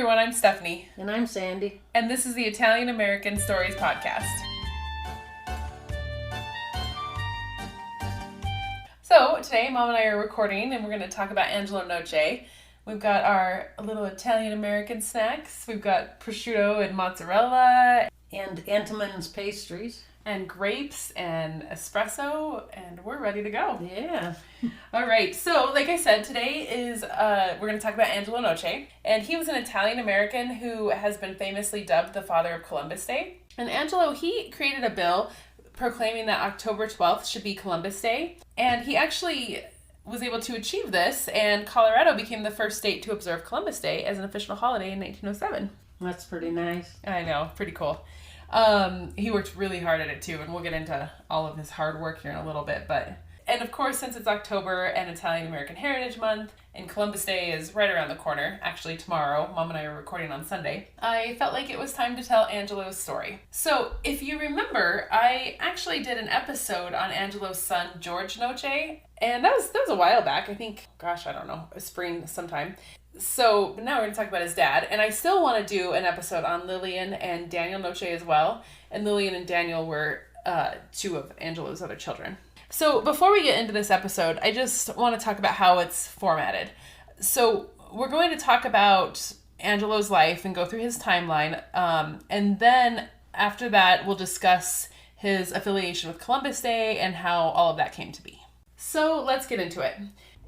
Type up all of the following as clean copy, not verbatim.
everyone, I'm Stephanie. And I'm Sandy. And this is the Italian American Stories Podcast. So today, Mom and I are recording and we're going to talk about Angelo Noce. We've got our little Italian American snacks. We've got prosciutto and mozzarella. And Entenmann's pastries. And grapes and espresso, and we're ready to go. Yeah. All right, so like I said, today is we're going to talk about Angelo Noce, and he was an Italian-American who has been famously dubbed the father of Columbus Day. And Angelo, he created a bill proclaiming that October 12th should be Columbus Day, and he actually was able to achieve this, and Colorado became the first state to observe Columbus Day as an official holiday in 1907. That's pretty nice. I know, pretty cool. He worked really hard at it too, and we'll get into all of his hard work here in a little bit, and of course, since it's October and Italian American Heritage Month, and Columbus Day is right around the corner, actually tomorrow, Mom and I are recording on Sunday, I felt like it was time to tell Angelo's story. So, if you remember, I actually did an episode on Angelo's son, George Noce, and that was a while back, I think, I don't know, spring sometime. So now we're going to talk about his dad, and I still want to do an episode on Lillian and Daniel Noce as well, and Lillian and Daniel were two of Angelo's other children. So before we get into this episode, I just want to talk about how it's formatted. So we're going to talk about Angelo's life and go through his timeline, and then after that we'll discuss his affiliation with Columbus Day and how all of that came to be. So let's get into it.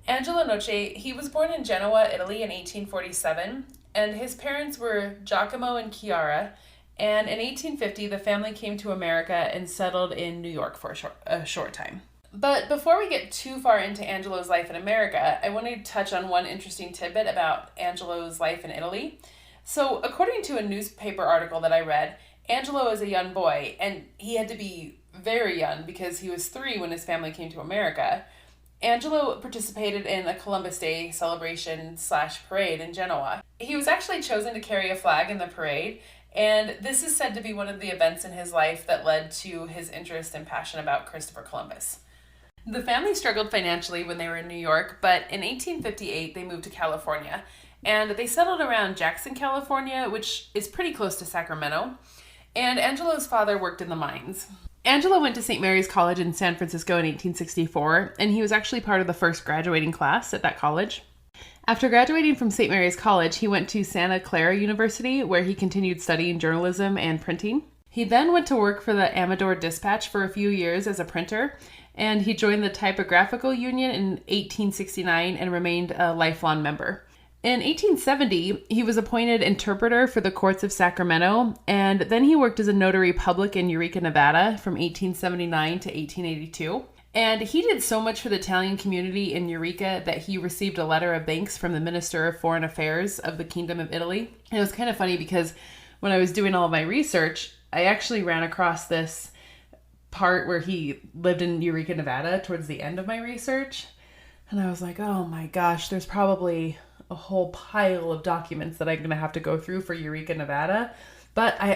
Angelo Noce, he was born in Genoa, Italy in 1847, and his parents were Giacomo and Chiara, and in 1850 the family came to America and settled in New York for a short time. But before we get too far into Angelo's life in America, I want to touch on one interesting tidbit about Angelo's life in Italy. So according to a newspaper article that I read, Angelo is a young boy, and he had to be very young because he was 3 when his family came to America. Angelo participated in a Columbus Day celebration/parade in Genoa. He was actually chosen to carry a flag in the parade, and this is said to be one of the events in his life that led to his interest and passion about Christopher Columbus. The family struggled financially when they were in New York, but in 1858 they moved to California, and they settled around Jackson, California, which is pretty close to Sacramento, and Angelo's father worked in the mines. Angelo went to St. Mary's College in San Francisco in 1864, and he was actually part of the first graduating class at that college. After graduating from St. Mary's College, he went to Santa Clara University, where he continued studying journalism and printing. He then went to work for the Amador Dispatch for a few years as a printer, and he joined the Typographical Union in 1869 and remained a lifelong member. In 1870, he was appointed interpreter for the courts of Sacramento, and then he worked as a notary public in Eureka, Nevada from 1879 to 1882. And he did so much for the Italian community in Eureka that he received a letter of thanks from the Minister of Foreign Affairs of the Kingdom of Italy. And it was kind of funny because when I was doing all of my research, I actually ran across this part where he lived in Eureka, Nevada towards the end of my research. And I was like, oh my gosh, there's probably a whole pile of documents that I'm going to have to go through for Eureka, Nevada. But I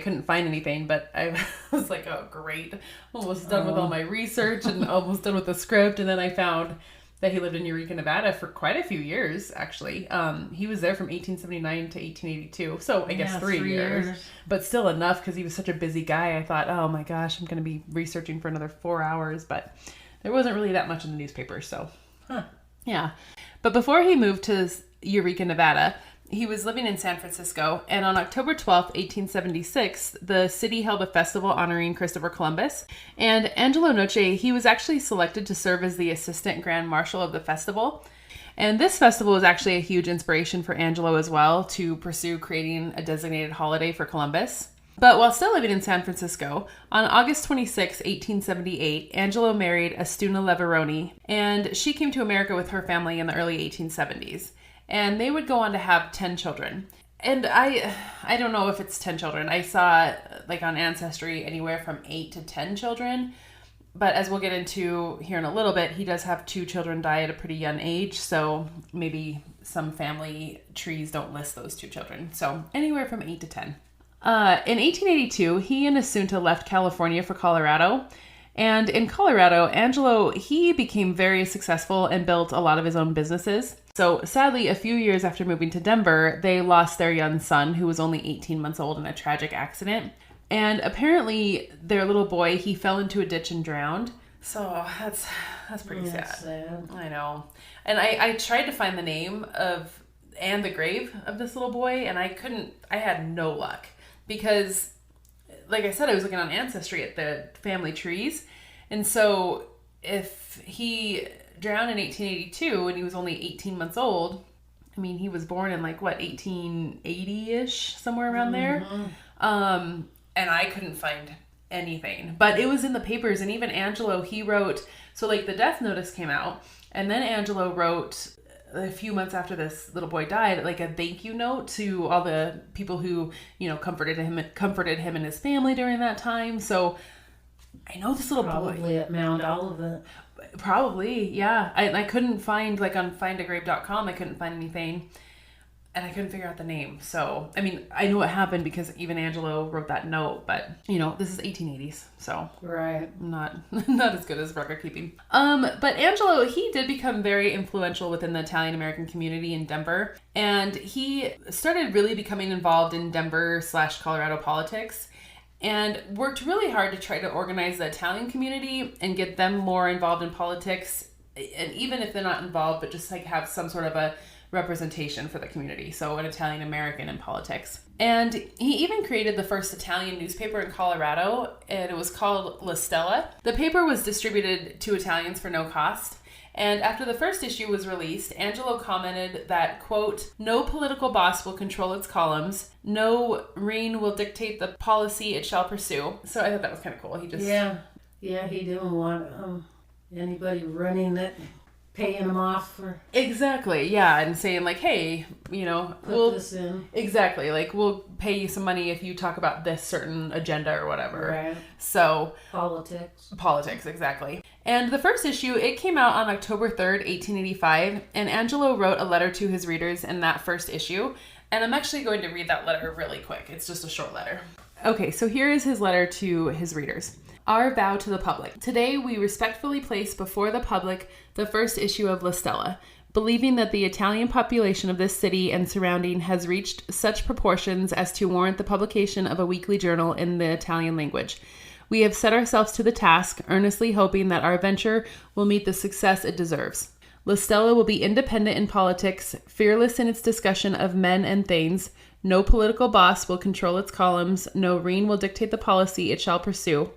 couldn't find anything, but I was like, oh, great. Almost done with all my research and almost done with the script. And then I found that he lived in Eureka, Nevada for quite a few years, actually. He was there from 1879 to 1882. So I guess 3 years. But still enough because he was such a busy guy. I thought, oh my gosh, I'm going to be researching for another 4 hours. But there wasn't really that much in the newspaper, so. Yeah. But before he moved to Eureka, Nevada, he was living in San Francisco, and on October 12th, 1876, the city held a festival honoring Christopher Columbus, and Angelo Noce, he was actually selected to serve as the assistant grand marshal of the festival. And this festival was actually a huge inspiration for Angelo as well to pursue creating a designated holiday for Columbus. But while still living in San Francisco, on August 26, 1878, Angelo married Astuna Leveroni, and she came to America with her family in the early 1870s. And they would go on to have 10 children. And I don't know if it's 10 children. I saw, like on Ancestry, anywhere from 8 to 10 children. But as we'll get into here in a little bit, he does have 2 children die at a pretty young age. So maybe some family trees don't list those 2 children. So anywhere from 8 to 10. In 1882, he and Assunta left California for Colorado, And in Colorado, Angelo, he became very successful and built a lot of his own businesses. So sadly, a few years after moving to Denver, they lost their young son, who was only 18 months old, in a tragic accident. And apparently their little boy, he fell into a ditch and drowned. So that's pretty sad. I know. And I tried to find the name of and the grave of this little boy, and I had no luck. Because, like I said, I was looking on Ancestry at the family trees. And so if he drowned in 1882 and he was only 18 months old, I mean, he was born in 1880-ish, somewhere around there. And I couldn't find anything. But it was in the papers, and even Angelo, he wrote, so the death notice came out, and then Angelo wrote a few months after this little boy died, a thank you note to all the people who, comforted him and his family during that time. So I know this little boy. Probably at Mount Olivet. Probably, yeah. I couldn't find, on findagrave.com, I couldn't find anything. And I couldn't figure out the name. So, I mean, I know it happened because even Angelo wrote that note, but, this is 1880s. So, right. Not as good as record keeping. But Angelo, he did become very influential within the Italian-American community in Denver. And he started really becoming involved in Denver/Colorado politics and worked really hard to try to organize the Italian community and get them more involved in politics. And even if they're not involved, but just have some sort of a representation for the community, so an Italian American in politics. And he even created the first Italian newspaper in Colorado, and it was called La Stella. The paper was distributed to Italians for no cost, and after the first issue was released, Angelo commented that, quote, "No political boss will control its columns, no reign will dictate the policy it shall pursue." So I thought that was kind of cool. He just... Yeah, he didn't want anybody running it, paying them off for... Exactly, yeah, and saying hey, Put this in. Exactly, we'll pay you some money if you talk about this certain agenda or whatever. Right. So... Politics, exactly. And the first issue, it came out on October 3rd, 1885, and Angelo wrote a letter to his readers in that first issue, and I'm actually going to read that letter really quick. It's just a short letter. Okay, so here is his letter to his readers. Our vow to the public. Today, we respectfully place before the public the first issue of La Stella, believing that the Italian population of this city and surrounding has reached such proportions as to warrant the publication of a weekly journal in the Italian language. We have set ourselves to the task, earnestly hoping that our venture will meet the success it deserves. La Stella will be independent in politics, fearless in its discussion of men and things. No political boss will control its columns. No reign will dictate the policy it shall pursue.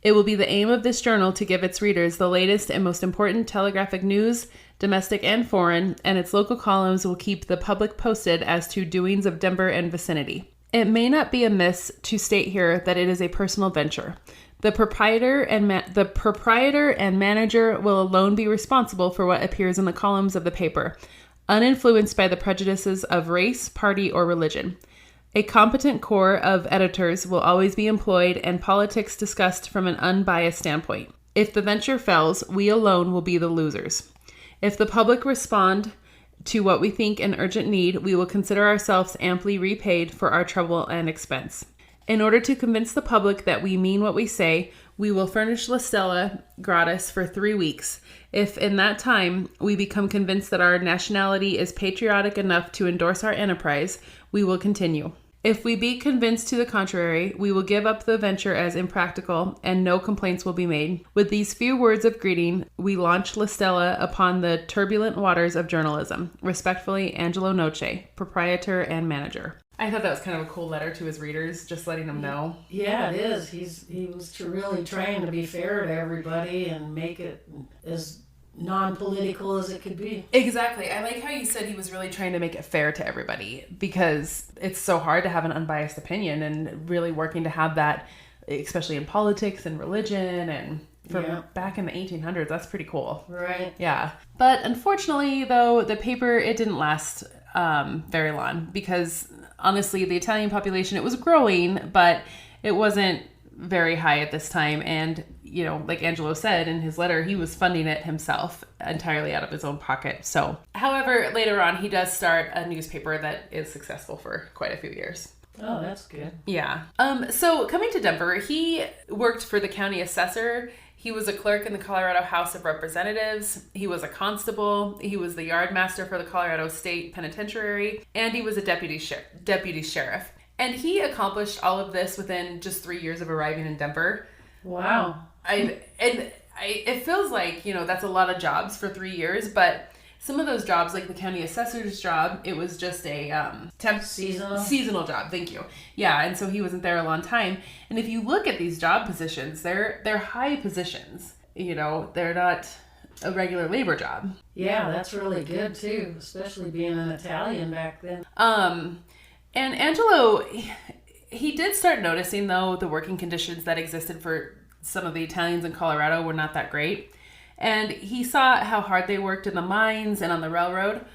It will be the aim of this journal to give its readers the latest and most important telegraphic news, domestic and foreign, and its local columns will keep the public posted as to doings of Denver and vicinity. It may not be amiss to state here that it is a personal venture. The proprietor and manager will alone be responsible for what appears in the columns of the paper, uninfluenced by the prejudices of race, party, or religion. A competent corps of editors will always be employed and politics discussed from an unbiased standpoint. If the venture fails, we alone will be the losers. If the public respond to what we think an urgent need, we will consider ourselves amply repaid for our trouble and expense. In order to convince the public that we mean what we say, we will furnish La Stella gratis for 3 weeks. If in that time we become convinced that our nationality is patriotic enough to endorse our enterprise, we will continue. If we be convinced to the contrary, we will give up the venture as impractical, and no complaints will be made. With these few words of greeting, we launch La Stella upon the turbulent waters of journalism. Respectfully, Angelo Noce, proprietor and manager. I thought that was kind of a cool letter to his readers, just letting them know. Yeah, it is. He was really trying to be fair to everybody and make it as non-political as it could be. Exactly. I like how you said he was really trying to make it fair to everybody, because it's so hard to have an unbiased opinion, and really working to have that, especially in politics and religion and back in the 1800s. That's pretty cool. Right. Yeah. But unfortunately, though, the paper, it didn't last very long, because honestly, the Italian population, it was growing, but it wasn't very high at this time. And, like Angelo said in his letter, he was funding it himself entirely out of his own pocket. So, however, later on, he does start a newspaper that is successful for quite a few years. Oh, that's good. Yeah. So coming to Denver, he worked for the county assessor. He was a clerk in the Colorado House of Representatives. He was a constable. He was the yard master for the Colorado State Penitentiary. And he was a deputy sheriff. And he accomplished all of this within just 3 years of arriving in Denver. Wow. It feels like, that's a lot of jobs for 3 years, but some of those jobs, like the county assessor's job, it was just a seasonal job. Thank you. Yeah, and so he wasn't there a long time. And if you look at these job positions, they're high positions. They're not a regular labor job. Yeah, that's really good too, especially being an Italian back then. And Angelo, he did start noticing, though, the working conditions that existed for some of the Italians in Colorado were not that great. And he saw how hard they worked in the mines and on the railroad.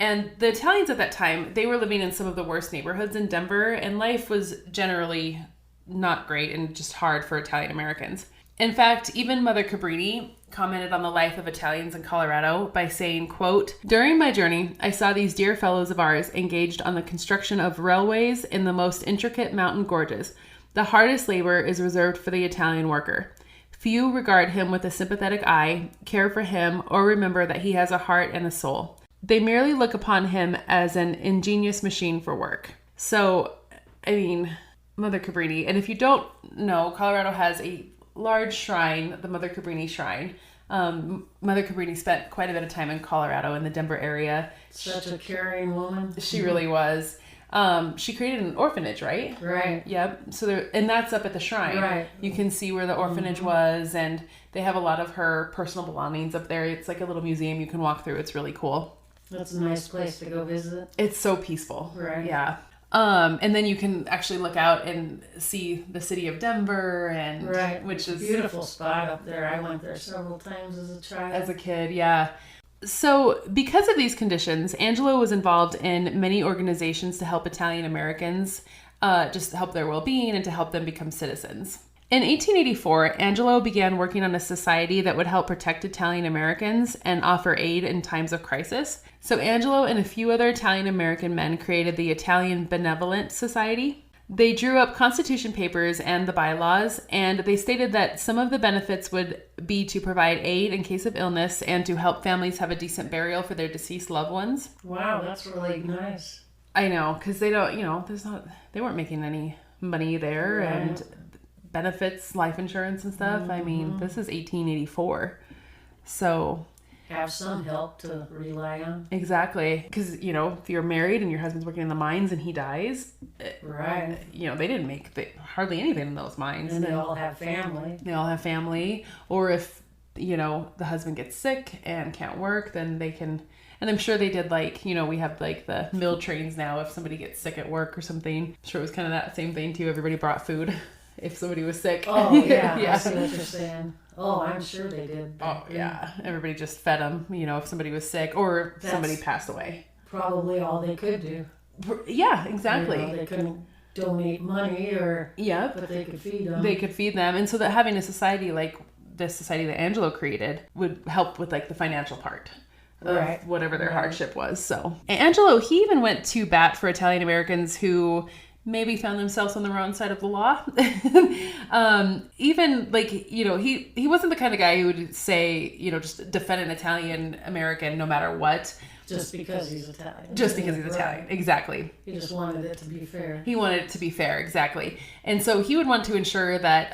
And the Italians at that time, they were living in some of the worst neighborhoods in Denver, and life was generally not great and just hard for Italian Americans. In fact, even Mother Cabrini commented on the life of Italians in Colorado by saying, quote, "During my journey, I saw these dear fellows of ours engaged on the construction of railways in the most intricate mountain gorges. The hardest labor is reserved for the Italian worker. Few regard him with a sympathetic eye, care for him, or remember that he has a heart and a soul. They merely look upon him as an ingenious machine for work." So, Mother Cabrini. And if you don't know, Colorado has a large shrine, the Mother Cabrini Shrine. Mother Cabrini spent quite a bit of time in Colorado, in the Denver area. Such a caring woman. She really was. She created an orphanage, right? Right. Yep. So and that's up at the shrine. Right. You can see where the orphanage was, and they have a lot of her personal belongings up there. It's like a little museum you can walk through. It's really cool. That's a nice place to go visit. It's so peaceful. Right. Yeah. And then you can actually look out and see the city of Denver, and right, which is a beautiful spot up there. I went there several times as a child. As a kid, yeah. So, because of these conditions, Angelo was involved in many organizations to help Italian Americans, just to help their well-being and to help them become citizens. In 1884, Angelo began working on a society that would help protect Italian Americans and offer aid in times of crisis. So Angelo and a few other Italian American men created the Italian Benevolent Society. They drew up constitution papers and the bylaws, and they stated that some of the benefits would be to provide aid in case of illness and to help families have a decent burial for their deceased loved ones. Wow, that's really nice. I know, because they don't, they weren't making any money there, right. And benefits, life insurance and stuff. Mm-hmm. This is 1884. So have some help to rely on. Exactly. Because, if you're married and your husband's working in the mines and he dies, right. They didn't make hardly anything in those mines. And they all have family. Or if, the husband gets sick and can't work, then they can, and I'm sure they did we have the meal trains now if somebody gets sick at work or something. I'm sure it was kind of that same thing too. Everybody brought food if somebody was sick. Oh, yeah. Yeah. I see what you're saying. Oh, I'm sure they did. Oh, yeah. Everybody just fed them, if somebody was sick or somebody passed away. Probably all they could do. Yeah, exactly. They couldn't donate money but they could feed them. They could feed them. And so that having a society like this society that Angelo created would help with the financial part of whatever their hardship was. So Angelo, he even went to bat for Italian Americans who maybe found themselves on the wrong side of the law. He wasn't the kind of guy who would say, just defend an Italian American no matter what. Just because he's Italian. Just because he's Italian, exactly. He just wanted it to be fair. He wanted it to be fair, exactly. And so he would want to ensure that,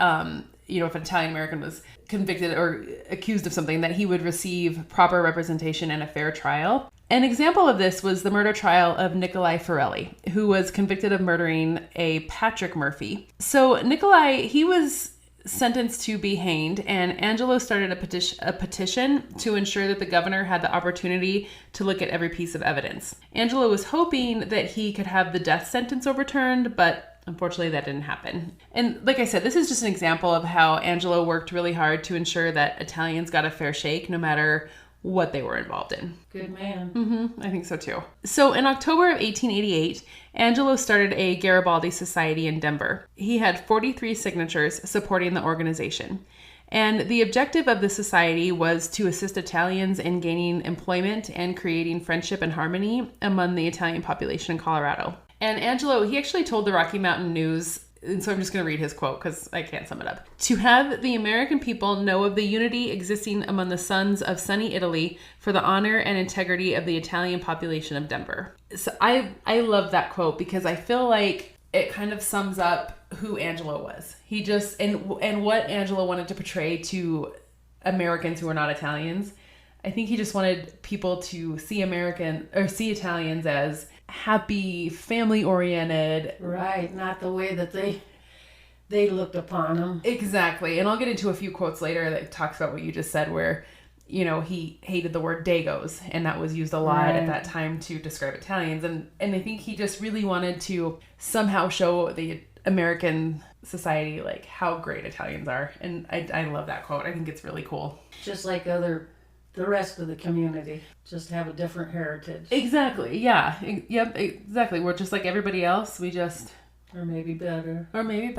if an Italian American was convicted or accused of something, that he would receive proper representation and a fair trial. An example of this was the murder trial of Nikolai Forelli, who was convicted of murdering a Patrick Murphy. So Nikolai, he was sentenced to be hanged, and Angelo started a petition to ensure that the governor had the opportunity to look at every piece of evidence. Angelo was hoping that he could have the death sentence overturned, but unfortunately that didn't happen. And like I said, this is just an example of how Angelo worked really hard to ensure that Italians got a fair shake no matter what they were involved in. Good man. Mm-hmm, I think so too. So in October of 1888, Angelo started a Garibaldi Society in Denver. He had 43 signatures supporting the organization. And the objective of the society was to assist Italians in gaining employment and creating friendship and harmony among the Italian population in Colorado. And Angelo, he actually told the Rocky Mountain News And so I'm just going to read his quote because I can't sum it up. To have the American people know of the unity existing among the sons of sunny Italy for the honor and integrity of the Italian population of Denver. So I love that quote because I feel like it kind of sums up who Angelo was. He just, and what Angelo wanted to portray to Americans who are not Italians. I think he just wanted people to see Italians as happy, family-oriented. Right, not the way that they looked upon them. Exactly. And I'll get into a few quotes later that talks about what you just said where, he hated the word Dagos, and that was used a lot at that time to describe Italians. And I think he just really wanted to somehow show the American society, like, how great Italians are. And I love that quote. I think it's really cool. Just like the rest of the community, just have a different heritage. Exactly. Yeah. Yep. Exactly. We're just like everybody else. We just... Or maybe better. I mean,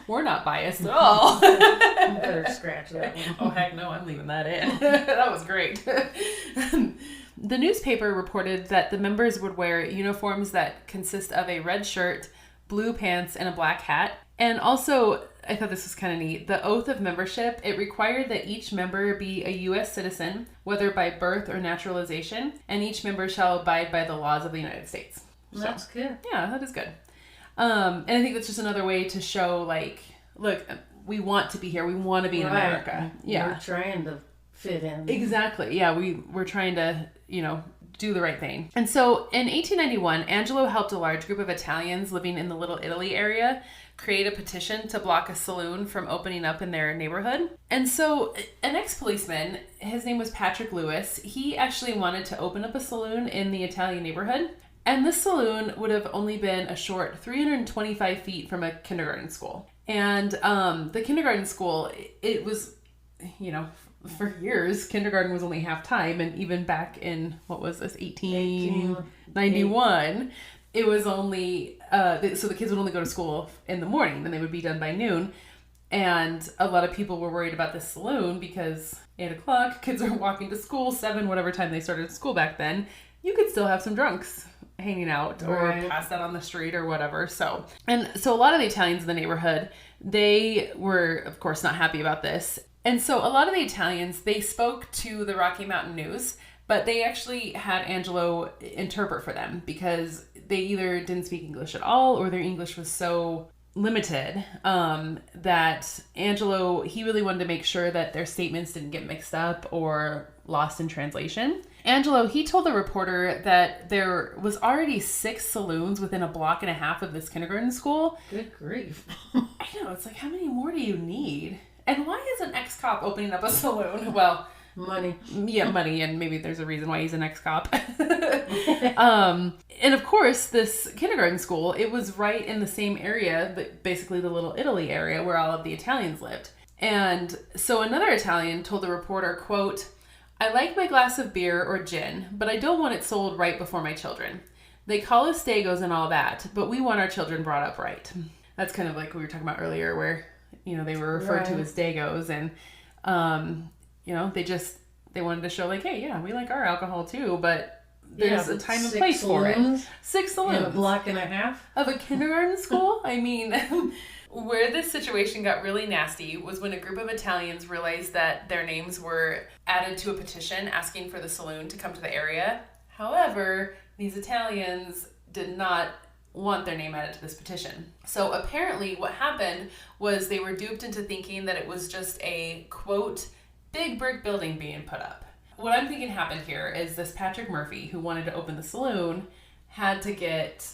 we're not biased at all. You better scratch that one. Oh, heck no. I'm leaving that in. That was great. The newspaper reported that the members would wear uniforms that consist of a red shirt, blue pants, and a black hat. And also, I thought this was kind of neat. The oath of membership, it required that each member be a U.S. citizen, whether by birth or naturalization, and each member shall abide by the laws of the United States. That's good. Yeah, that is good. And I think that's just another way to show, like, look, we want to be here. We want to be in America. Yeah. We're trying to fit in. Exactly. Yeah, we're trying to, do the right thing. And so in 1891, Angelo helped a large group of Italians living in the Little Italy area create a petition to block a saloon from opening up in their neighborhood. And so an ex-policeman, his name was Patrick Lewis, he actually wanted to open up a saloon in the Italian neighborhood. And this saloon would have only been a short 325 feet from a kindergarten school. And the kindergarten school, it was, for years, kindergarten was only half time. And even back in, what was this, 1891, it was only, so the kids would only go to school in the morning and they would be done by noon. And a lot of people were worried about this saloon because 8 o'clock, kids are walking to school, 7, whatever time they started school back then. You could still have some drunks hanging out or pass that on the street or whatever. So a lot of the Italians in the neighborhood, they were, of course, not happy about this. And so a lot of the Italians, they spoke to the Rocky Mountain News, but they actually had Angelo interpret for them because they either didn't speak English at all or their English was so limited that Angelo, he really wanted to make sure that their statements didn't get mixed up or lost in translation. Angelo, he told the reporter that there was already 6 saloons within a block and a half of this kindergarten school. Good grief. I know, it's like, how many more do you need? And why is an ex-cop opening up a saloon? Well, money. Yeah, money, and maybe there's a reason why he's an ex-cop. And of course, this kindergarten school, it was right in the same area, but basically the Little Italy area where all of the Italians lived. And so another Italian told the reporter, quote, "I like my glass of beer or gin, but I don't want it sold right before my children. They call us Dagos and all that, but we want our children brought up right." That's kind of like what we were talking about earlier where, they were referred to as Dagos and, they wanted to show like, hey, yeah, we like our alcohol too, but there's a time and place for it. 6 saloons. In a block and a half? Of a kindergarten school? I mean, where this situation got really nasty was when a group of Italians realized that their names were added to a petition asking for the saloon to come to the area. However, these Italians did not want their name added to this petition. So apparently what happened was they were duped into thinking that it was just a, quote, big brick building being put up. What I'm thinking happened here is this Patrick Murphy, who wanted to open the saloon, had to get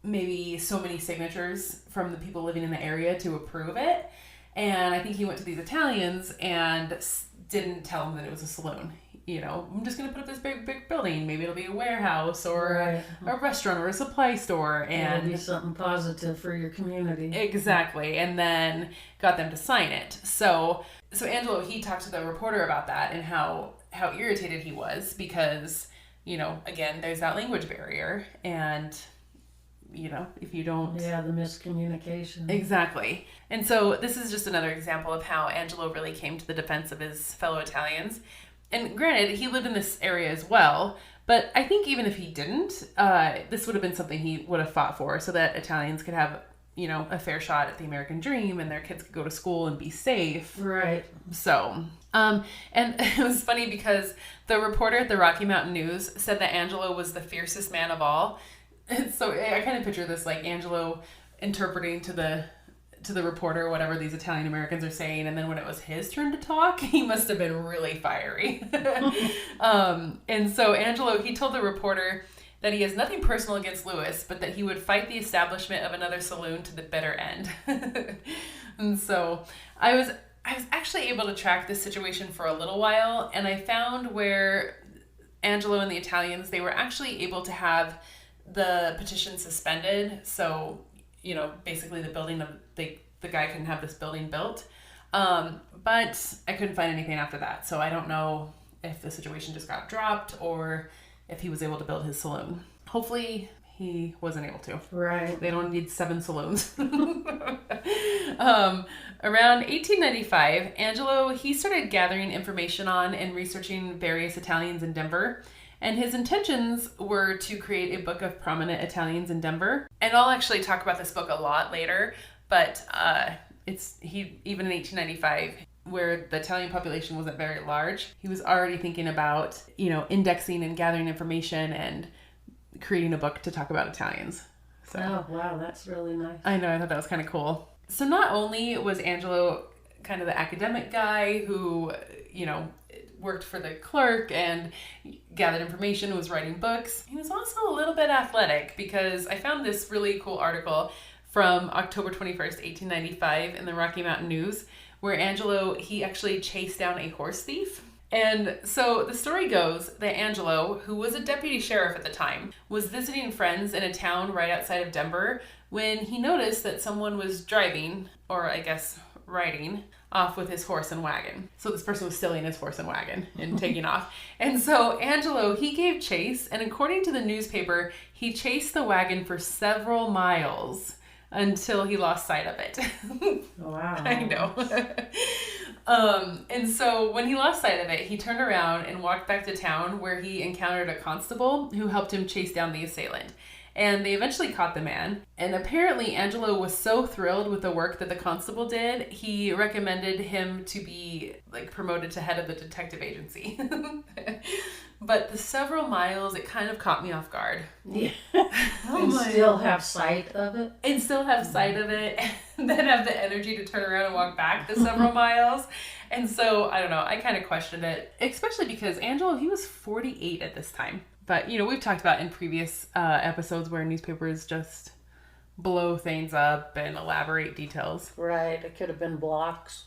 maybe so many signatures from the people living in the area to approve it. And I think he went to these Italians and didn't tell them that it was a saloon. I'm just going to put up this big building. Maybe it'll be a warehouse or a restaurant or a supply store. And it'll be something positive for your community. Exactly. And then got them to sign it. So Angelo, he talked to the reporter about that and how irritated he was because, again, there's that language barrier. And, if you don't... Yeah, the miscommunication. Exactly. And so this is just another example of how Angelo really came to the defense of his fellow Italians. And granted, he lived in this area as well, but I think even if he didn't, this would have been something he would have fought for so that Italians could have a fair shot at the American dream and their kids could go to school and be safe. Right. So, and it was funny because the reporter at the Rocky Mountain News said that Angelo was the fiercest man of all. And so I kind of picture this like Angelo interpreting to the reporter whatever these Italian Americans are saying, and then when it was his turn to talk, he must have been really fiery. And so Angelo, he told the reporter that he has nothing personal against Lewis, but that he would fight the establishment of another saloon to the bitter end. And so I was actually able to track this situation for a little while, and I found where Angelo and the Italians, they were actually able to have the petition suspended. So, basically the building of the guy can have this building built. But I couldn't find anything after that. So I don't know if the situation just got dropped or if he was able to build his saloon. Hopefully he wasn't able to. Right. They don't need 7 saloons. Around 1895, Angelo, he started gathering information on and researching various Italians in Denver. And his intentions were to create a book of prominent Italians in Denver. And I'll actually talk about this book a lot later, but even in 1895, where the Italian population wasn't very large, he was already thinking about, indexing and gathering information and creating a book to talk about Italians. So, oh, wow, that's really nice. I know, I thought that was kind of cool. So not only was Angelo kind of the academic guy who, worked for the clerk and gathered information, was writing books, he was also a little bit athletic, because I found this really cool article from October 21st, 1895 in the Rocky Mountain News, where Angelo, he actually chased down a horse thief. And so the story goes that Angelo, who was a deputy sheriff at the time, was visiting friends in a town right outside of Denver when he noticed that someone was driving, or I guess riding, off with his horse and wagon. So this person was stealing his horse and wagon and taking off. And so Angelo, he gave chase, and according to the newspaper, he chased the wagon for several miles until he lost sight of it. Wow. I know. And so when he lost sight of it, he turned around and walked back to town, where he encountered a constable who helped him chase down the assailant. And they eventually caught the man. And apparently Angelo was so thrilled with the work that the constable did, he recommended him to be promoted to head of the detective agency. But the several miles, it kind of caught me off guard. Yeah. And still have sight of it. And still have sight of it, and then have the energy to turn around and walk back the several miles. And so, I don't know, I kind of questioned it, especially because Angelo, he was 48 at this time. But, we've talked about in previous episodes where newspapers just blow things up and elaborate details. Right, it could have been blocks.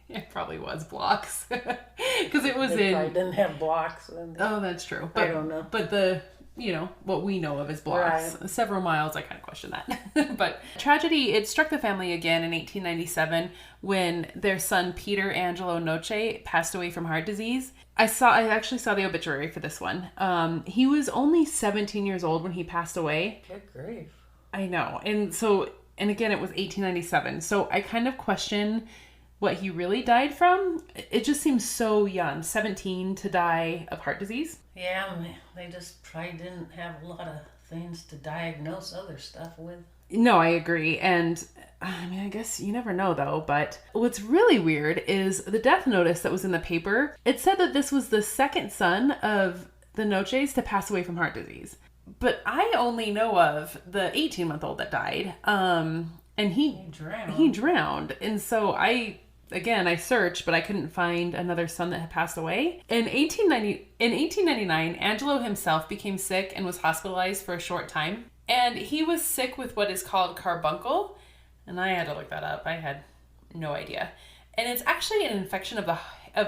It probably was blocks. Because it was they probably didn't have blocks. Oh, that's true. But, I don't know. But the, what we know of is blocks. Right. Several miles, I kind of question that. But tragedy, it struck the family again in 1897 when their son, Peter Angelo Noce, passed away from heart disease. I actually saw the obituary for this one. He was only 17 years old when he passed away. Good grief. I know. And again, it was 1897. So I kind of question what he really died from. It just seems so young, 17, to die of heart disease. Yeah, they just probably didn't have a lot of things to diagnose other stuff with. No, I agree. And I guess you never know though, but what's really weird is the death notice that was in the paper. It said that this was the second son of the Noces to pass away from heart disease. But I only know of the 18-month-old that died. And he drowned. And so I searched, but I couldn't find another son that had passed away. In 1899, Angelo himself became sick and was hospitalized for a short time. And he was sick with what is called carbuncle. And I had to look that up. I had no idea. And it's actually an infection of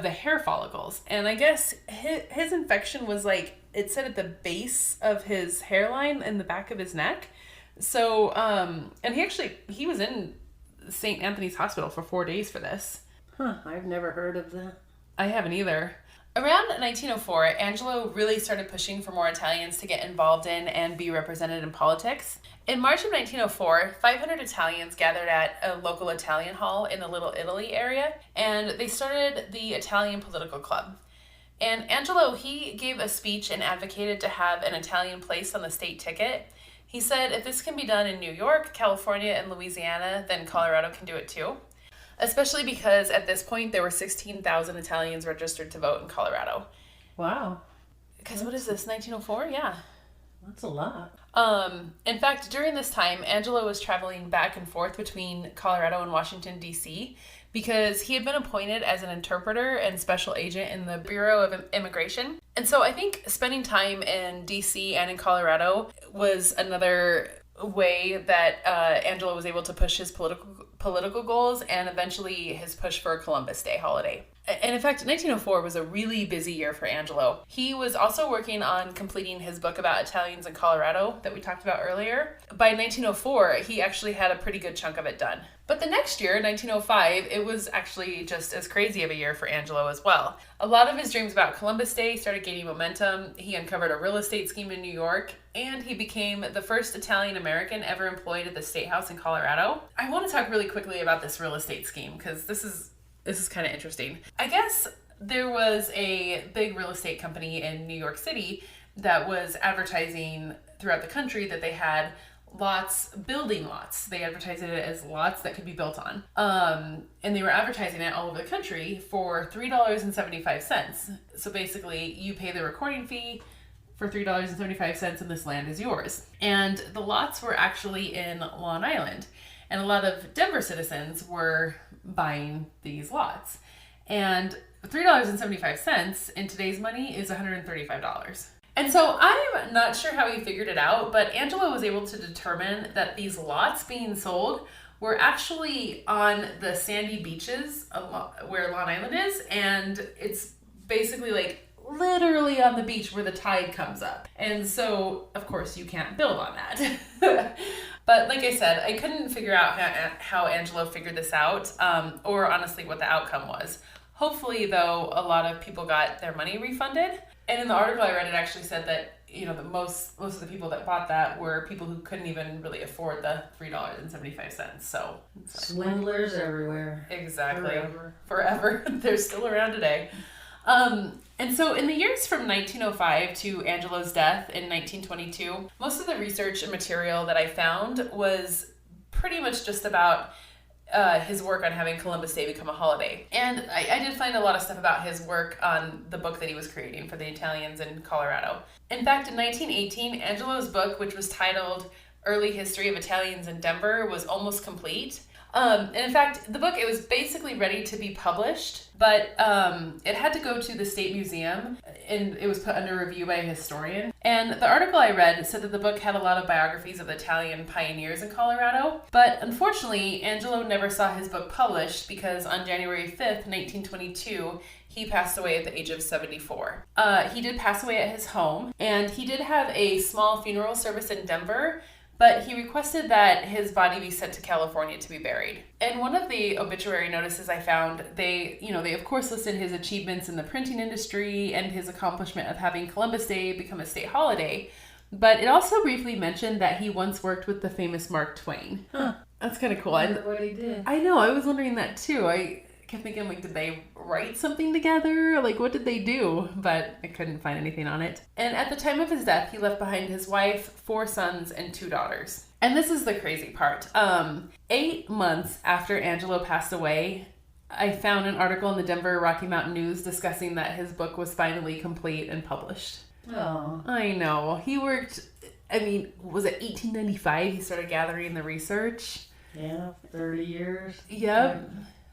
the hair follicles. And I guess his infection was it said at the base of his hairline and the back of his neck. So, and he was in St. Anthony's Hospital for 4 days for this. Huh, I've never heard of that. I haven't either. Around 1904, Angelo really started pushing for more Italians to get involved in and be represented in politics. In March of 1904, 500 Italians gathered at a local Italian hall in the Little Italy area, and they started the Italian Political Club. And Angelo, he gave a speech and advocated to have an Italian placed on the state ticket. He said if this can be done in New York, California, and Louisiana, then Colorado can do it too. Especially because at this point there were 16,000 Italians registered to vote in Colorado. Wow. Because what is this, 1904? Yeah. That's a lot. In fact, during this time, Angelo was traveling back and forth between Colorado and Washington, D.C., because he had been appointed as an interpreter and special agent in the Bureau of Immigration. And so I think spending time in D.C. and in Colorado was another way that Angelo was able to push his political goals and eventually his push for a Columbus Day holiday. And in fact, 1904 was a really busy year for Angelo. He was also working on completing his book about Italians in Colorado that we talked about earlier. By 1904, he actually had a pretty good chunk of it done. But the next year, 1905, it was actually just as crazy of a year for Angelo as well. A lot of his dreams about Columbus Day started gaining momentum. He uncovered a real estate scheme in New York, and he became the first Italian American ever employed at the State House in Colorado. I want to talk really quickly about this real estate scheme because this is kind of interesting. I guess there was a big real estate company in New York City that was advertising throughout the country that they had building lots. They advertised it as lots that could be built on. And they were advertising it all over the country for $3.75. So basically, you pay the recording fee for $3.75 and this land is yours. And the lots were actually in Long Island. And a lot of Denver citizens were buying these lots. And $3.75 in today's money is $135. And so I'm not sure how he figured it out, but Angelo was able to determine that these lots being sold were actually on the sandy beaches where Long Island is. And it's basically like literally on the beach where the tide comes up. And so, of course, you can't build on that. But like I said, I couldn't figure out how Angelo figured this out, or honestly what the outcome was. Hopefully, though, a lot of people got their money refunded. And in the article I read, it actually said that, you know, most of the people that bought that were people who couldn't even really afford the $3.75. So swindlers everywhere. Exactly. Forever. They're still around today. And so in the years from 1905 to Angelo's death in 1922, most of the research and material that I found was pretty much just about his work on having Columbus Day become a holiday. And I did find a lot of stuff about his work on the book that he was creating for the Italians in Colorado. In fact, in 1918, Angelo's book, which was titled Early History of Italians in Denver, was almost complete. And in fact, the book, it was basically ready to be published, but it had to go to the State Museum, and it was put under review by a historian. And the article I read said that the book had a lot of biographies of the Italian pioneers in Colorado, but unfortunately, Angelo never saw his book published because on January 5th, 1922, he passed away at the age of 74. He did pass away at his home, and he did have a small funeral service in Denver, but he requested that his body be sent to California to be buried. And one of the obituary notices I found, they of course listed his achievements in the printing industry and his accomplishment of having Columbus Day become a state holiday. But it also briefly mentioned that he once worked with the famous Mark Twain. Huh. That's kind of cool. I wonder what he did. I know, I was wondering that too. I kept thinking, like, did they write something together? Like, what did they do? But I couldn't find anything on it. And at the time of his death, he left behind his wife, 4 sons, and 2 daughters. And this is the crazy part. 8 months after Angelo passed away, I found an article in the Denver Rocky Mountain News discussing that his book was finally complete and published. Oh. I know. He worked, was it 1895 he started gathering the research? Yeah, 30 years. Yep.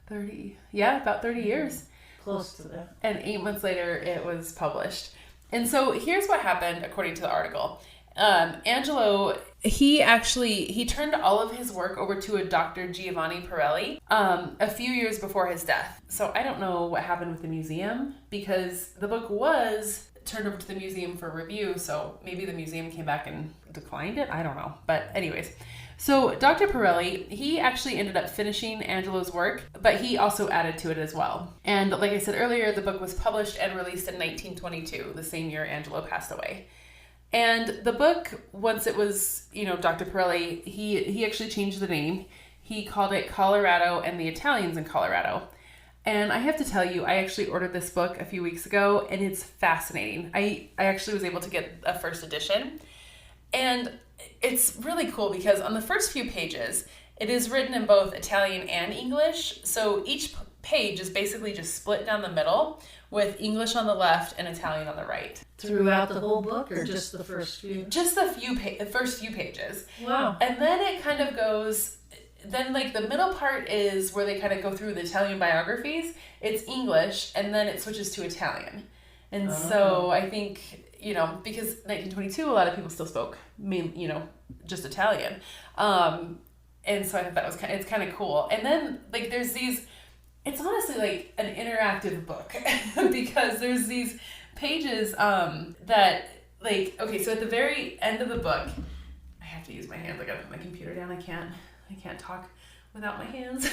30. Yeah, about 30 years. Close to that. And 8 months later, it was published. And so here's what happened, according to the article. Angelo, he turned all of his work over to a Dr. Giovanni Pirelli a few years before his death. So I don't know what happened with the museum, because the book was turned over to the museum for review, so maybe the museum came back and declined it. I don't know. But anyways, so Dr. Pirelli, he actually ended up finishing Angelo's work, but he also added to it as well. And like I said earlier, the book was published and released in 1922, the same year Angelo passed away. And the book, once it was, Dr. Pirelli, he actually changed the name. He called it Colorado and the Italians in Colorado. And I have to tell you, I actually ordered this book a few weeks ago, and it's fascinating. I actually was able to get a first edition. And it's really cool because on the first few pages, it is written in both Italian and English. So each page is basically just split down the middle with English on the left and Italian on the right. Throughout the whole book, or just the first few? Just the first few pages. Wow. And then it kind of goes, then like the middle part is where they kind of go through the Italian biographies. It's English, and then it switches to Italian. And so I think, you know, because 1922, a lot of people still spoke, just Italian. And so I thought that was it's kind of cool. And then like there's these, it's honestly like an interactive book because there's these pages that like, okay, so at the very end of the book, I have to use my hands. I gotta put my computer down. I can't talk without my hands.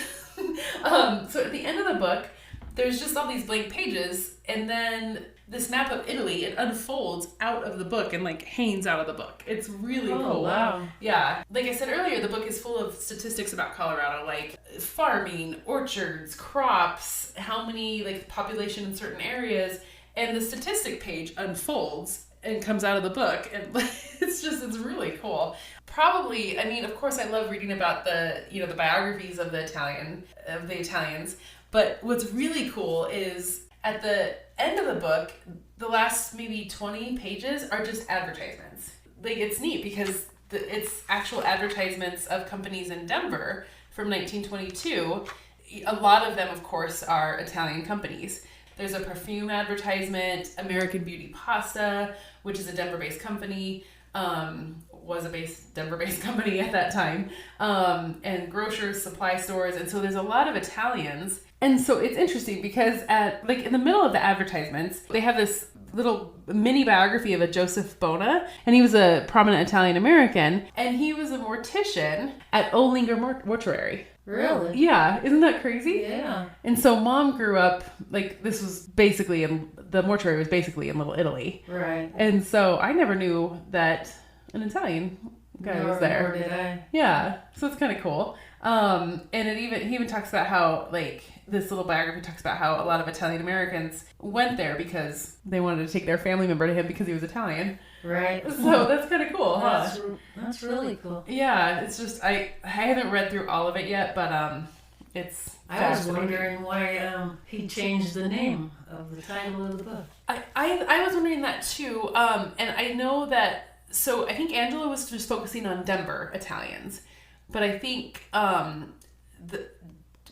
So at the end of the book, there's just all these blank pages, and then this map of Italy, it unfolds out of the book and like hangs out of the book. It's really cool. Wow. Yeah. Like I said earlier, the book is full of statistics about Colorado, like farming, orchards, crops, how many like population in certain areas, and the statistic page unfolds and comes out of the book, and it's really cool. Probably, I mean, of course I love reading about the biographies of the Italians, but what's really cool is at the end of the book, the last maybe 20 pages are just advertisements. Like, it's neat because it's actual advertisements of companies in Denver from 1922. A lot of them, of course, are Italian companies. There's a perfume advertisement, American Beauty Pasta, which is a Denver-based company, was a Denver-based company at that time, and grocers, supply stores, and so there's a lot of Italians. And so it's interesting because in the middle of the advertisements, they have this little mini biography of a Joseph Bona, and he was a prominent Italian American, and he was a mortician at Olinger Mortuary. Really? Yeah, isn't that crazy? Yeah. And so Mom grew up, like, this was basically the mortuary was basically in Little Italy. Right. And so I never knew that an Italian guy was there. Nor did I. Yeah, so it's kind of cool. And he even talks about how, like, this little biography talks about how a lot of Italian Americans went there because they wanted to take their family member to him because he was Italian. Right. So that's kind of cool, huh? That's really cool. Yeah, it's just, I haven't read through all of it yet, but it's I was wondering why he changed the name of the title of the book. I was wondering that too, and I know that, so I think Angelo was just focusing on Denver Italians, but I think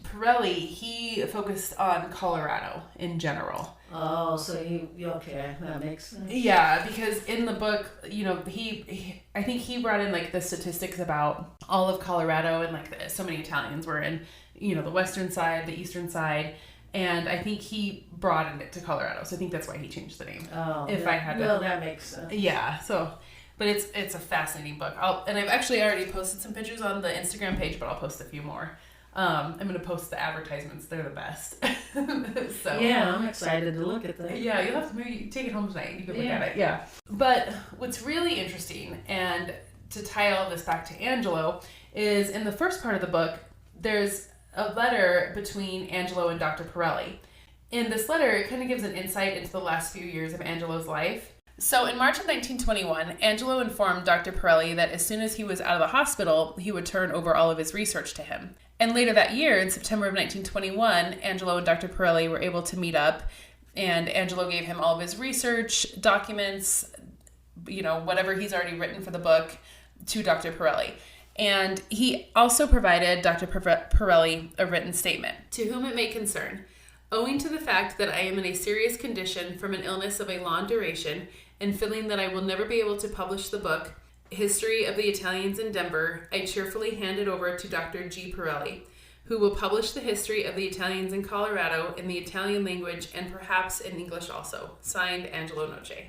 Pirelli, he focused on Colorado in general. Oh, so okay, that makes sense. Yeah, because in the book, I think he brought in like the statistics about all of Colorado, and like so many Italians were in, the western side, the eastern side, and I think he broadened it to Colorado. So I think that's why he changed the name. Oh, Well, that makes sense. Yeah, so, but it's a fascinating book. And I've actually already posted some pictures on the Instagram page, but I'll post a few more. I'm going to post the advertisements. They're the best. So yeah, I'm excited to look at that. Yeah, you'll have to maybe take it home tonight and you can look at it. Yeah. But what's really interesting, and to tie all this back to Angelo, is in the first part of the book, there's a letter between Angelo and Dr. Pirelli. In this letter, it kind of gives an insight into the last few years of Angelo's life. So in March of 1921, Angelo informed Dr. Pirelli that as soon as he was out of the hospital, he would turn over all of his research to him. And later that year, in September of 1921, Angelo and Dr. Pirelli were able to meet up, and Angelo gave him all of his research, documents, whatever he's already written for the book, to Dr. Pirelli. And he also provided Dr. Pirelli a written statement. To whom it may concern, owing to the fact that I am in a serious condition from an illness of a long duration, and feeling that I will never be able to publish the book, History of the Italians in Denver, I cheerfully hand it over to Dr. G. Pirelli, who will publish the history of the Italians in Colorado in the Italian language and perhaps in English also. Signed, Angelo Noce.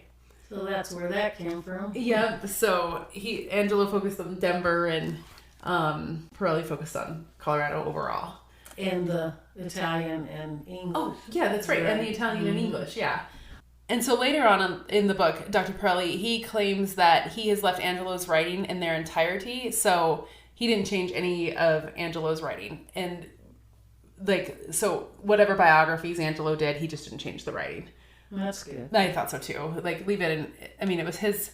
So that's where that came from. Yeah, so Angelo focused on Denver, and Pirelli focused on Colorado overall. And the Italian and English. Oh, yeah, that's right. And the Italian and English, yeah. And so later on in the book, Dr. Pirelli, he claims that he has left Angelo's writing in their entirety, so he didn't change any of Angelo's writing. And, so whatever biographies Angelo did, he just didn't change the writing. That's good. I thought so too. Leave it in, it was his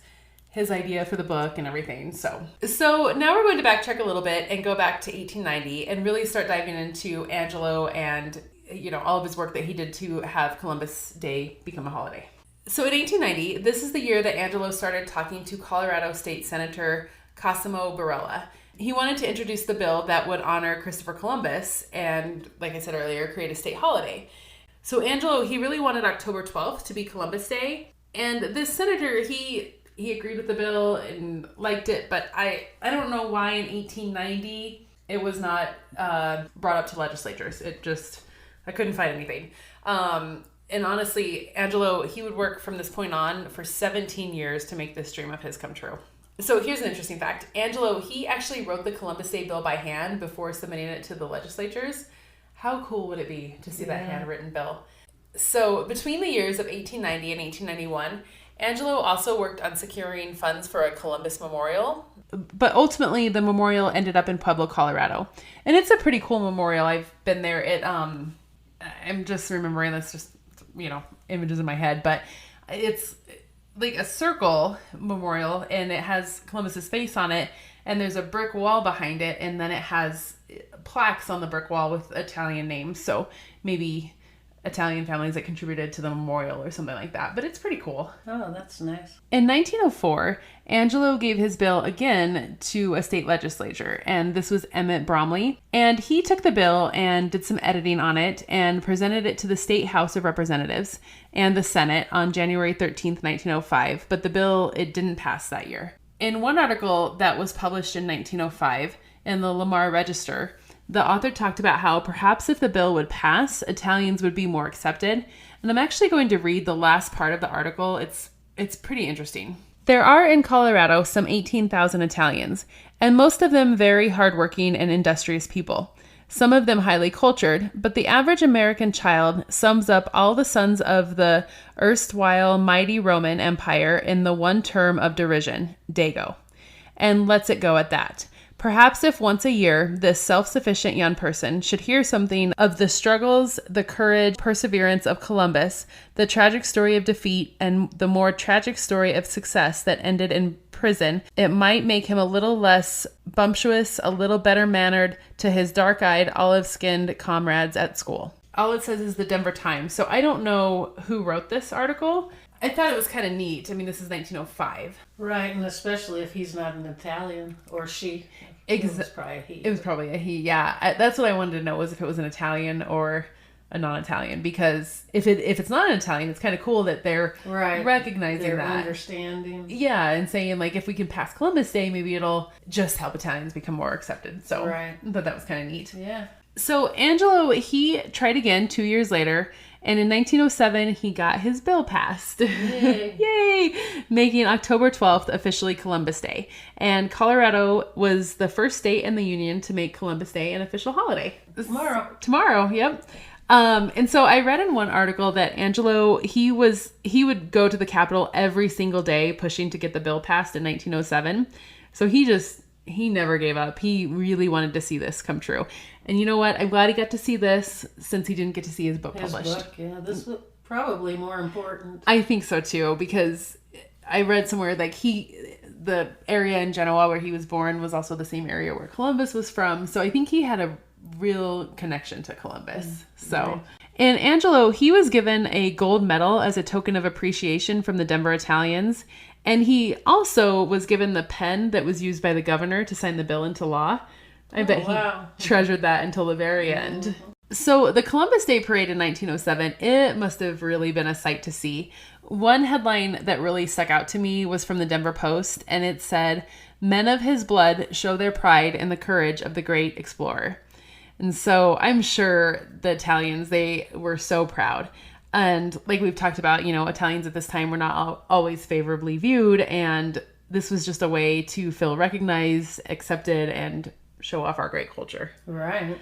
his idea for the book and everything. So now we're going to backtrack a little bit and go back to 1890 and really start diving into Angelo and, all of his work that he did to have Columbus Day become a holiday. So in 1890, this is the year that Angelo started talking to Colorado State Senator Cosimo Barella. He wanted to introduce the bill that would honor Christopher Columbus and, like I said earlier, create a state holiday. So Angelo, he really wanted October 12th to be Columbus Day. And this senator, he agreed with the bill and liked it, but I don't know why in 1890 it was not brought up to legislators. I couldn't find anything. And honestly, Angelo, he would work from this point on for 17 years to make this dream of his come true. So here's an interesting fact. Angelo, he actually wrote the Columbus Day bill by hand before submitting it to the legislatures. How cool would it be to see that handwritten bill? So between the years of 1890 and 1891, Angelo also worked on securing funds for a Columbus memorial. But ultimately, the memorial ended up in Pueblo, Colorado. And it's a pretty cool memorial. I've been there. I'm just remembering this, just, images in my head. But it's like a circle memorial, and it has Columbus's face on it. And there's a brick wall behind it. And then it has plaques on the brick wall with Italian names. So maybe Italian families that contributed to the memorial or something like that. But it's pretty cool. Oh, that's nice. In 1904, Angelo gave his bill again to a state legislature, and this was Emmett Bromley. And he took the bill and did some editing on it and presented it to the State House of Representatives and the Senate on January 13th, 1905. But the bill, it didn't pass that year. In one article that was published in 1905 in the Lamar Register, the author talked about how perhaps if the bill would pass, Italians would be more accepted. And I'm actually going to read the last part of the article. It's pretty interesting. There are in Colorado some 18,000 Italians, and most of them very hardworking and industrious people. Some of them highly cultured, but the average American child sums up all the sons of the erstwhile mighty Roman Empire in the one term of derision, Dago, and lets it go at that. Perhaps if once a year, this self-sufficient young person should hear something of the struggles, the courage, perseverance of Columbus, the tragic story of defeat, and the more tragic story of success that ended in prison, it might make him a little less bumptious, a little better mannered to his dark-eyed, olive-skinned comrades at school. All it says is the Denver Times, so I don't know who wrote this article. I thought it was kind of neat. I mean, this is 1905. Right, and especially if he's not an Italian, or she. It was probably a he. It was probably a he, yeah. That's what I wanted to know, was if it was an Italian or a non-Italian. Because if it's not an Italian, it's kind of cool that they're recognizing they're that. Understanding. Yeah, and saying, like, if we can pass Columbus Day, maybe it'll just help Italians become more accepted. So I thought that was kind of neat. Yeah. So Angelo, he tried again 2 years later. And in 1907, he got his bill passed. Yay. Yay! Making October 12th officially Columbus Day. And Colorado was the first state in the Union to make Columbus Day an official holiday. Tomorrow, yep. And so I read in one article that Angelo, he would go to the Capitol every single day pushing to get the bill passed in 1907. So he never gave up. He really wanted to see this come true. And you know what? I'm glad he got to see this, since he didn't get to see his book published. This was probably more important. I think so too, because I read somewhere like the area in Genoa where he was born was also the same area where Columbus was from. So I think he had a real connection to Columbus. And Angelo, he was given a gold medal as a token of appreciation from the Denver Italians. And he also was given the pen that was used by the governor to sign the bill into law. I bet he treasured that until the very end. So the Columbus Day Parade in 1907, it must have really been a sight to see. One headline that really stuck out to me was from the Denver Post, and it said, "Men of his blood show their pride in the courage of the great explorer." And so I'm sure the Italians, they were so proud. And like we've talked about, Italians at this time were not always favorably viewed. And this was just a way to feel recognized, accepted, and show off our great culture. Right.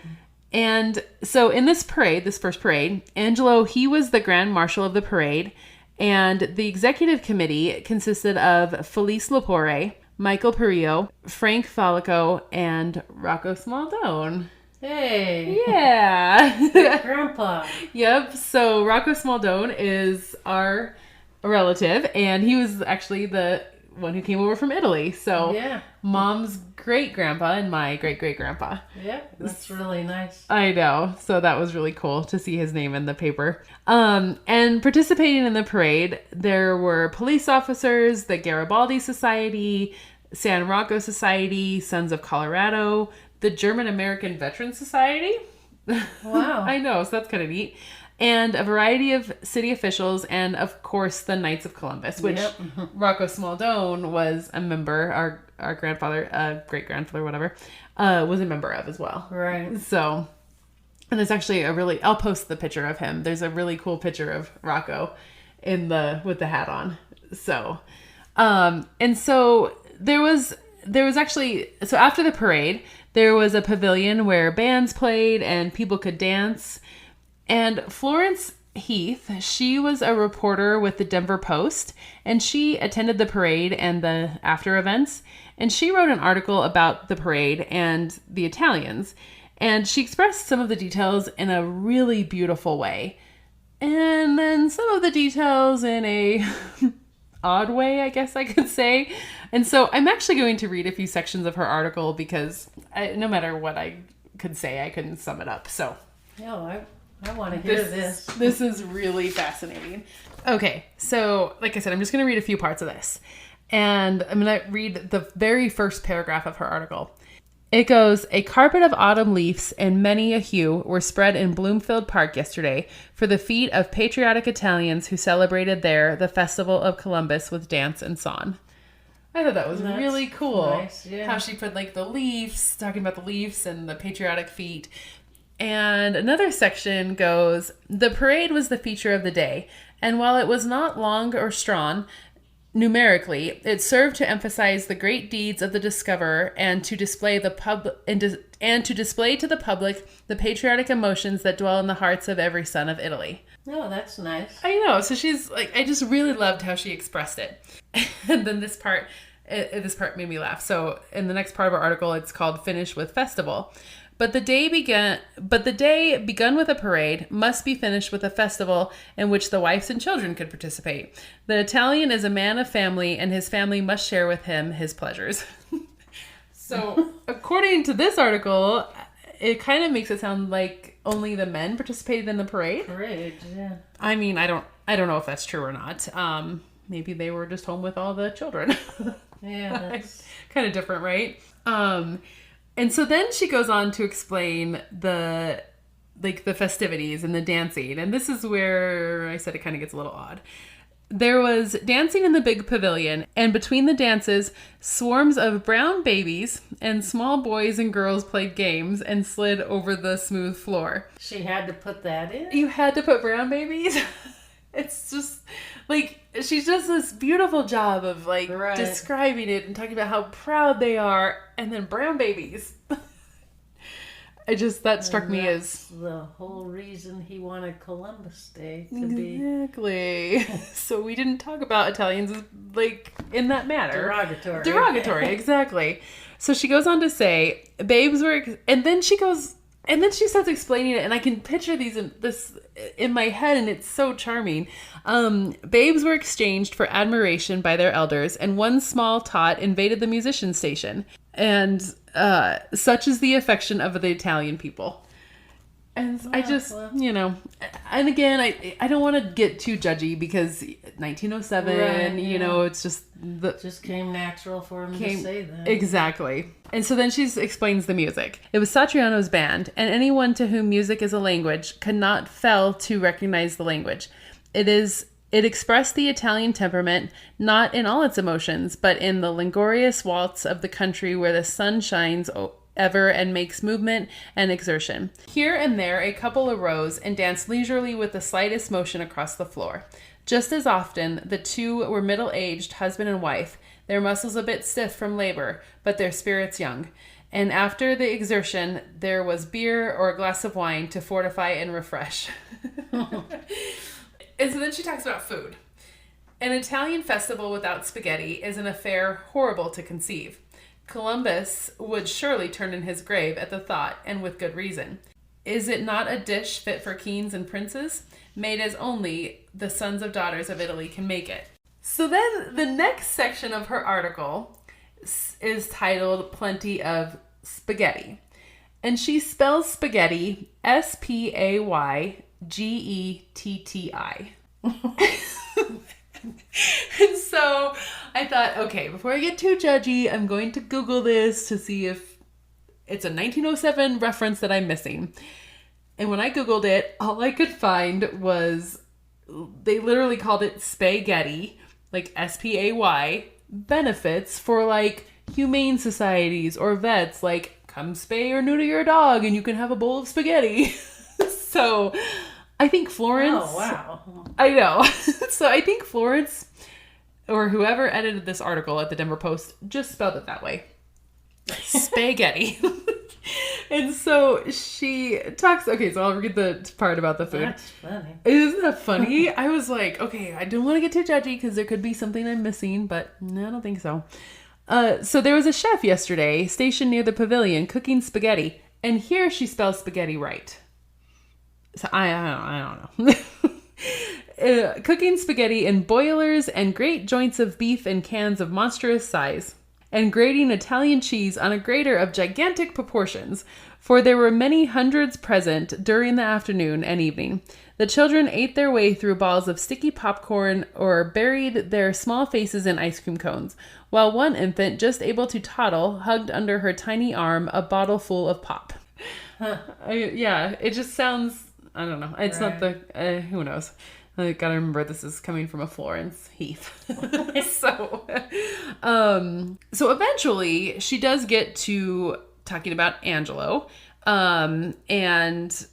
And so in this parade, this first parade, Angelo, he was the grand marshal of the parade. And the executive committee consisted of Felice Lepore, Michael Perillo, Frank Falico, and Rocco Smaldone. Hey. Yeah. Grandpa. Yep. So Rocco Smaldone is our relative, and he was actually the one who came over from Italy. So Yeah. Mom's great-grandpa and my great-great-grandpa. Yeah, that's really nice. I know. So that was really cool to see his name in the paper. And participating in the parade, there were police officers, the Garibaldi Society, San Rocco Society, Sons of Colorado, the German American Veterans Society. Wow. I know, so that's kind of neat. And a variety of city officials, and of course the Knights of Columbus, which Rocco Smaldone was a member, our grandfather, great-grandfather, whatever, was a member of as well. Right. So, and there's actually I'll post the picture of him. There's a really cool picture of Rocco with the hat on. So, and so there was actually, so after the parade, there was a pavilion where bands played and people could dance. And Florence Heath, she was a reporter with the Denver Post, and she attended the parade and the after events. And she wrote an article about the parade and the Italians. And she expressed some of the details in a really beautiful way. And then some of the details in a odd way, I guess I could say. And so I'm actually going to read a few sections of her article because no matter what I could say, I couldn't sum it up. So No, I want to hear this. This is really fascinating. Okay, so like I said, I'm just going to read a few parts of this. And I'm going to read the very first paragraph of her article. It goes, "A carpet of autumn leaves and many a hue were spread in Bloomfield Park yesterday for the feet of patriotic Italians who celebrated there the festival of Columbus with dance and song." I thought that was really cool. Nice, yeah. How she put like the leaves, talking about the leaves and the patriotic feet. And another section goes, "The parade was the feature of the day, and while it was not long or strong, numerically, it served to emphasize the great deeds of the discoverer and to display to display to the public the patriotic emotions that dwell in the hearts of every son of Italy." Oh, that's nice. I know. So she's like, I just really loved how she expressed it. And then this part made me laugh. So in the next part of our article, it's called "Finish with Festival." But the day begun with a parade must be finished with a festival in which the wives and children could participate. The Italian is a man of family, and his family must share with him his pleasures. So, according to this article, it kind of makes it sound like only the men participated in the parade. Parade, yeah. I mean, I don't know if that's true or not. Maybe they were just home with all the children. Yeah, that's kind of different, right? And so then she goes on to explain the festivities and the dancing. And this is where I said it kind of gets a little odd. There was dancing in the big pavilion, and between the dances, swarms of brown babies and small boys and girls played games and slid over the smooth floor. She had to put that in? You had to put brown babies? It's just like, she does this beautiful job of like describing it and talking about how proud they are, and then brown babies. That struck me as the whole reason he wanted Columbus Day to be. Exactly. So we didn't talk about Italians as like in that manner. Derogatory, exactly. So she goes on to say, babes were, and then she starts explaining it, and I can picture this in my head, and it's so charming. Babes were exchanged for admiration by their elders, and one small tot invaded the musician station. And such is the affection of the Italian people. And I just, and again, I don't want to get too judgy because 1907, it's just just came natural for him to say that. Exactly. And so then she explains the music. It was Satriano's band, and anyone to whom music is a language could not fail to recognize the language. It expressed the Italian temperament, not in all its emotions, but in the languorous waltz of the country where the sun shines ever and makes movement and exertion. Here and there a couple arose and danced leisurely with the slightest motion across the floor. Just as often, the two were middle-aged, husband and wife, their muscles a bit stiff from labor, but their spirits young. And after the exertion, there was beer or a glass of wine to fortify and refresh. And so then she talks about food. An Italian festival without spaghetti is an affair horrible to conceive. Columbus would surely turn in his grave at the thought, and with good reason. Is it not a dish fit for kings and princes, made as only the sons of daughters of Italy can make it? So then the next section of her article is titled Plenty of Spaghetti. And she spells spaghetti Spaygetti. And so I thought, okay, before I get too judgy, I'm going to Google this to see if it's a 1907 reference that I'm missing. And when I Googled it, all I could find was they literally called it spaghetti, like SPAY, benefits for like humane societies or vets, like come spay or neuter your dog and you can have a bowl of spaghetti. So I think Florence. Oh, wow. I know. So I think Florence or whoever edited this article at the Denver Post just spelled it that way. Spaghetti. And so she talks. Okay, so I'll read the part about the food. That's funny. Isn't that funny? I was like, okay, I don't want to get too judgy because there could be something I'm missing, but no, I don't think so. So there was a chef yesterday stationed near the pavilion cooking spaghetti, and here she spells spaghetti right. So I don't know. Cooking spaghetti in boilers and great joints of beef in cans of monstrous size, and grating Italian cheese on a grater of gigantic proportions, for there were many hundreds present during the afternoon and evening. The children ate their way through balls of sticky popcorn or buried their small faces in ice cream cones, while one infant, just able to toddle, hugged under her tiny arm a bottle full of pop. Yeah, it just sounds, I don't know. It's right. Not the, who knows? I gotta remember this is coming from a Florence Heath. So eventually she does get to talking about Angelo. And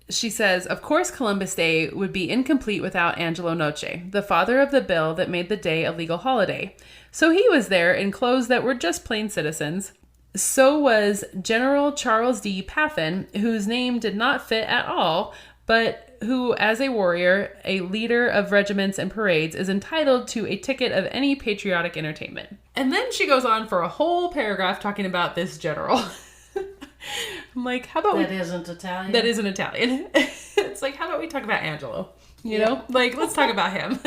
she says, of course, Columbus Day would be incomplete without Angelo Noce, the father of the bill that made the day a legal holiday. So he was there in clothes that were just plain citizens. So was General Charles D. Pathan, whose name did not fit at all, but who, as a warrior, a leader of regiments and parades, is entitled to a ticket of any patriotic entertainment. And then she goes on for a whole paragraph talking about this general. I'm like, how about that isn't Italian? That isn't Italian. It's like, how about we talk about Angelo? You know? Like, let's talk about him.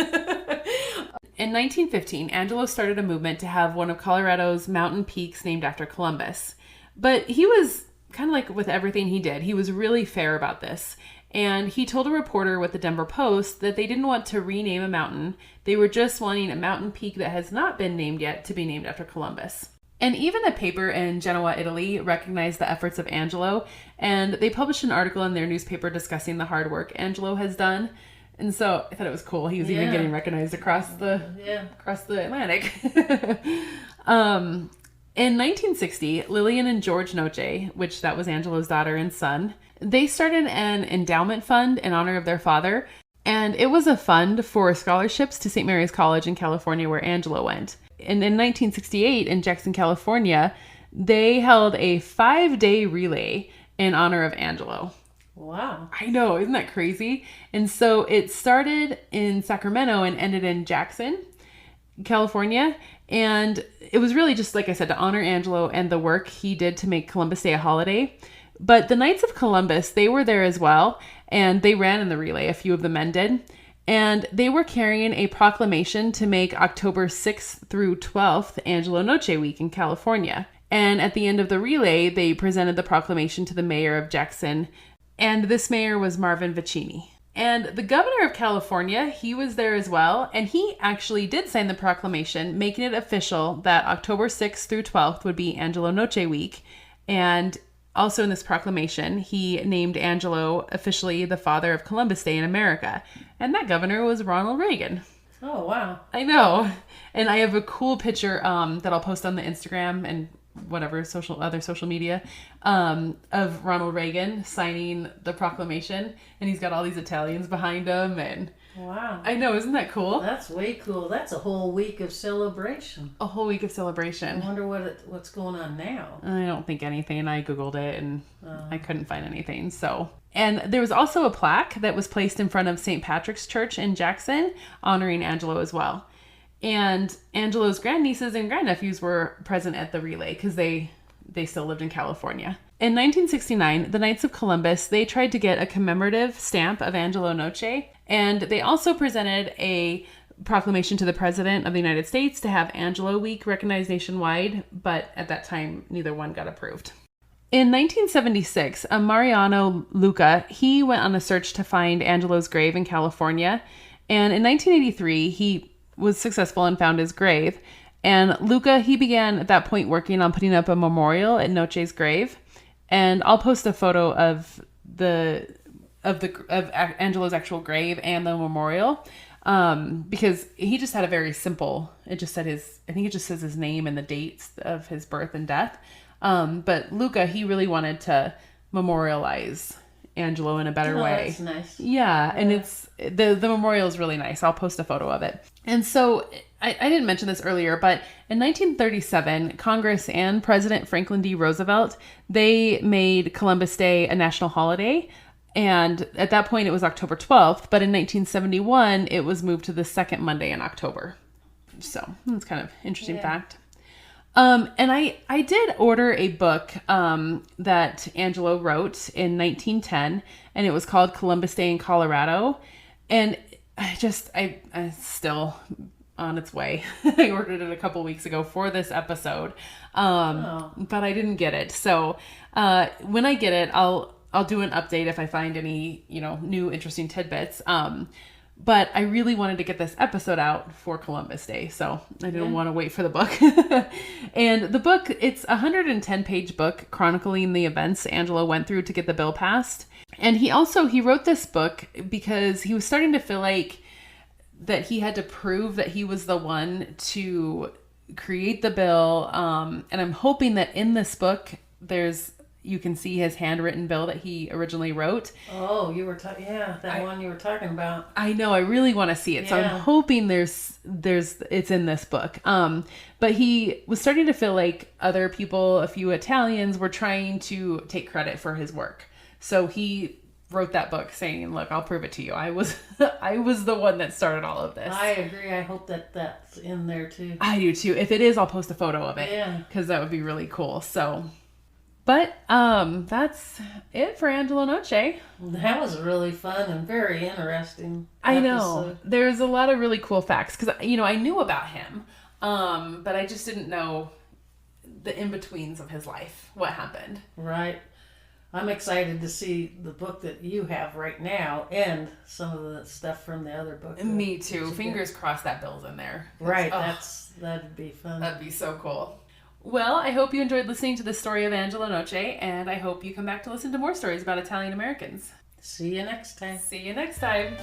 In 1915, Angelo started a movement to have one of Colorado's mountain peaks named after Columbus. But he was kind of like with everything he did, he was really fair about this. And he told a reporter with the Denver Post that they didn't want to rename a mountain. They were just wanting a mountain peak that has not been named yet to be named after Columbus. And even a paper in Genoa, Italy, recognized the efforts of Angelo, and they published an article in their newspaper discussing the hard work Angelo has done. And so I thought it was cool. He was even getting recognized across the Atlantic. In 1960, Lillian and George Noce, which that was Angelo's daughter and son, they started an endowment fund in honor of their father. And it was a fund for scholarships to St. Mary's College in California, where Angelo went. And in 1968, in Jackson, California, they held a 5-day relay in honor of Angelo. Wow. I know, isn't that crazy? And so it started in Sacramento and ended in Jackson, California. And it was really just, like I said, to honor Angelo and the work he did to make Columbus Day a holiday. But the Knights of Columbus, they were there as well. And they ran in the relay. A few of the men did. And they were carrying a proclamation to make October 6th through 12th Angelo Noce Week in California. And at the end of the relay, they presented the proclamation to the mayor of Jackson. And this mayor was Marvin Vicini. And the governor of California, he was there as well. And he actually did sign the proclamation, making it official that October 6th through 12th would be Angelo Noce Week. And also in this proclamation, he named Angelo officially the father of Columbus Day in America. And that governor was Ronald Reagan. Oh, wow. I know. And I have a cool picture that I'll post on the Instagram and whatever other social media of Ronald Reagan signing the proclamation. And he's got all these Italians behind him. And wow. I know. Isn't that cool? That's way cool. That's a whole week of celebration. A whole week of celebration. I wonder what's going on now. I don't think anything. I Googled it and I couldn't find anything. So, and there was also a plaque that was placed in front of St. Patrick's Church in Jackson honoring Angelo as well. And Angelo's grandnieces and grandnephews were present at the relay because they still lived in California. In 1969, the Knights of Columbus, they tried to get a commemorative stamp of Angelo Noce, and they also presented a proclamation to the President of the United States to have Angelo Week recognized nationwide, but at that time, neither one got approved. In 1976, Mariano Luca, he went on a search to find Angelo's grave in California. And in 1983, he was successful and found his grave. And Luca, he began at that point working on putting up a memorial at Noce's grave. And I'll post a photo of Angelo's actual grave and the memorial, because he just had a very simple. It just said I think it just says his name and the dates of his birth and death. But Luca, he really wanted to memorialize Angelo in a better way. That's nice. Yeah, and it's the memorial is really nice. I'll post a photo of it. And so I didn't mention this earlier, but in 1937, Congress and President Franklin D. Roosevelt, they made Columbus Day a national holiday. And at that point, it was October 12th. But in 1971, it was moved to the second Monday in October. So that's kind of interesting fact. And I did order a book that Angelo wrote in 1910, and it was called Columbus Day in Colorado. And I still on its way. I ordered it a couple weeks ago for this episode, but I didn't get it. So when I get it, I'll do an update if I find any new interesting tidbits. But I really wanted to get this episode out for Columbus Day, so I didn't want to wait for the book. And the book, it's a 110-page book chronicling the events Angelo went through to get the bill passed. And he wrote this book because he was starting to feel like that he had to prove that he was the one to create the bill. And I'm hoping that in this book, you can see his handwritten bill that he originally wrote. Oh, you were one you were talking about. I know, I really want to see it. Yeah. So I'm hoping it's in this book. But he was starting to feel like other people, a few Italians, were trying to take credit for his work. So he wrote that book saying, "Look, I'll prove it to you. I was the one that started all of this." I agree. I hope that that's in there too. I do too. If it is, I'll post a photo of it. Yeah. Because that would be really cool. So... But that's it for Angelo Noce. That was really fun and very interesting. I know. There's a lot of really cool facts because, I knew about him, but I just didn't know the in-betweens of his life, what happened. Right. I'm excited to see the book that you have right now and some of the stuff from the other book. Me too. Fingers crossed that bill's in there. Right. That'd be fun. That'd be so cool. Well, I hope you enjoyed listening to the story of Angelo Noce, and I hope you come back to listen to more stories about Italian Americans. See you next time. See you next time.